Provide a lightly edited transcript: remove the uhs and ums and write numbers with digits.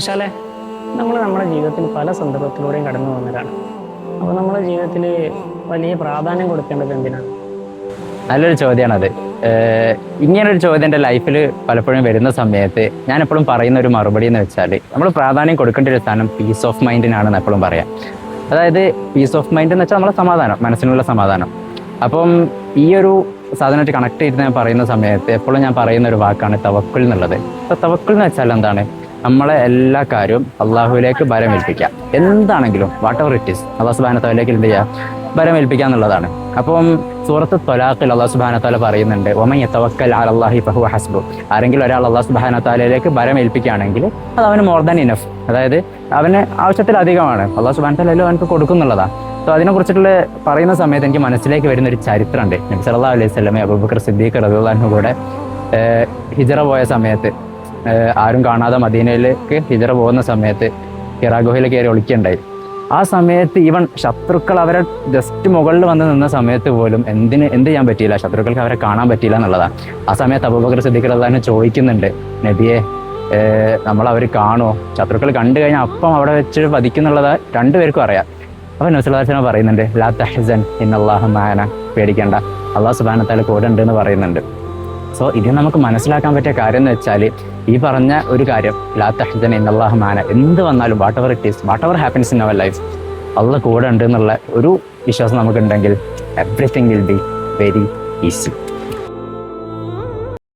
പക്ഷേ നമ്മുടെ ജീവിതത്തിൽ പല സന്ദർഭത്തിലൂടെയും കടന്നു പോകുന്നവരാണ്. അപ്പോൾ നമ്മുടെ ജീവിതത്തിൽ വലിയ പ്രാധാന്യം കൊടുക്കേണ്ടത് എന്തിനാണ്? നല്ലൊരു ചോദ്യമാണത്. ഇങ്ങനൊരു ചോദ്യം എൻ്റെ ലൈഫിൽ പലപ്പോഴും വരുന്ന സമയത്ത് ഞാൻ എപ്പോഴും പറയുന്ന ഒരു മറുപടി എന്ന് വെച്ചാൽ, നമ്മൾ പ്രാധാന്യം കൊടുക്കേണ്ട ഒരു സ്ഥാനം പീസ് ഓഫ് മൈൻഡിനാണെന്ന് എപ്പോഴും പറയാം. അതായത് പീസ് ഓഫ് മൈൻഡ് എന്ന് വെച്ചാൽ നമ്മളെ സമാധാനം, മനസ്സിനുള്ള സമാധാനം. അപ്പം ഈ ഒരു സാധനമായിട്ട് കണക്ട് ചെയ്ത് ഞാൻ പറയുന്ന സമയത്ത് എപ്പോഴും ഞാൻ പറയുന്ന ഒരു വാക്കാണ് തവക്കുൽ എന്നുള്ളത്. അപ്പോൾ തവക്കുൽ എന്ന് വെച്ചാൽ എന്താണ്? നമ്മളെ എല്ലാ കാര്യവും അള്ളാഹുവിലേക്ക് ഭരമേൽപ്പിക്കുക. എന്താണെങ്കിലും വാട്ട് എവർ ഇറ്റ് ഈസ് അള്ളാഹു സുബ്ഹാനഹു വതആലയിലേക്ക് എന്ത് ചെയ്യുക? ഭരമേൽപ്പിക്കുക എന്നുള്ളതാണ്. അപ്പം സൂറത്ത് ത്വലാഖിൽ അള്ളാഹു സുബ്ഹാനഹു വതആല പറയുന്നുണ്ട്, വമൻ യതവക്കൽ അലല്ലാഹി ഫഹുവ ഹസ്ബുഹ്. ആരെങ്കിലും ഒരാൾ അള്ളാഹു സുബ്ഹാനഹു വതആലയിലേക്ക് ഭരമേൽപ്പിക്കുകയാണെങ്കിൽ അത് അവന് മോർ ദാൻ ഇനഫ്, അതായത് അവന് ആവശ്യത്തിലധികമാണ്. അള്ളാഹു സുബ്ഹാനഹു വതആല അവനക്ക് കൊടുക്കുന്നുള്ളതാണ്. സോ അതിനെക്കുറിച്ചിട്ടുള്ള പറയുന്ന സമയത്ത് എനിക്ക് മനസ്സിലേക്ക് വരുന്ന ഒരു ചരിത്രമുണ്ട്. നബി സല്ലല്ലാഹു അലൈഹി വസല്ലമയും അബൂബക്കർ സിദ്ദീഖ് റളിയല്ലാഹു അൻഹു കൂടെ ഹിജ്റ പോയ സമയത്ത്, ആരും കാണാതെ മദീനയിലേക്ക് ഹിജ്റ പോകുന്ന സമയത്ത് ഹിറാ ഗുഹയിൽ കയറി ഒളിക്കുകയുണ്ടായി. ആ സമയത്ത് ഈവൻ ശത്രുക്കൾ അവരെ ജസ്റ്റ് മുകളിൽ വന്ന് നിന്ന സമയത്ത് പോലും എന്ത് ചെയ്യാൻ പറ്റിയില്ല, ശത്രുക്കൾക്ക് അവരെ കാണാൻ പറ്റിയില്ല എന്നുള്ളതാണ്. ആ സമയത്ത് അബൂബക്കർ സിദ്ദീഖ് റളിയല്ലാഹു അൻഹു ചോദിക്കുന്നുണ്ട്, നബിയെ അവർ കാണുമോ? ശത്രുക്കൾ കണ്ടു കഴിഞ്ഞാൽ അപ്പം അവിടെ വെച്ച് വധിക്കുന്നുള്ളത് രണ്ടുപേർക്കും അറിയാം. അപ്പോൾ നബി സല്ലല്ലാഹു അലൈഹി വസല്ലം പറയുന്നുണ്ട്, ലാ തഹ്സൻ ഇന്നല്ലാഹ മഅനാ, പേടിക്കേണ്ട, അല്ലാഹു സുബ്ഹാനഹു വതആല കൂടെ ഉണ്ട് എന്ന് പറയുന്നുണ്ട്. സോ ഇത് നമുക്ക് മനസ്സിലാക്കാൻ പറ്റിയ കാര്യം എന്ന് വെച്ചാൽ, ഈ പറഞ്ഞ ഒരു കാര്യം, ലാ തഹ്സൻ ഇന്നല്ലാഹ മഅനാ, എന്ത് വന്നാലും whatever it is, whatever happens in our life, Allah കൂടെ ഉണ്ട് എന്നുള്ള ഒരു വിശ്വാസം നമുക്കുണ്ടെങ്കിൽ everything will be very easy.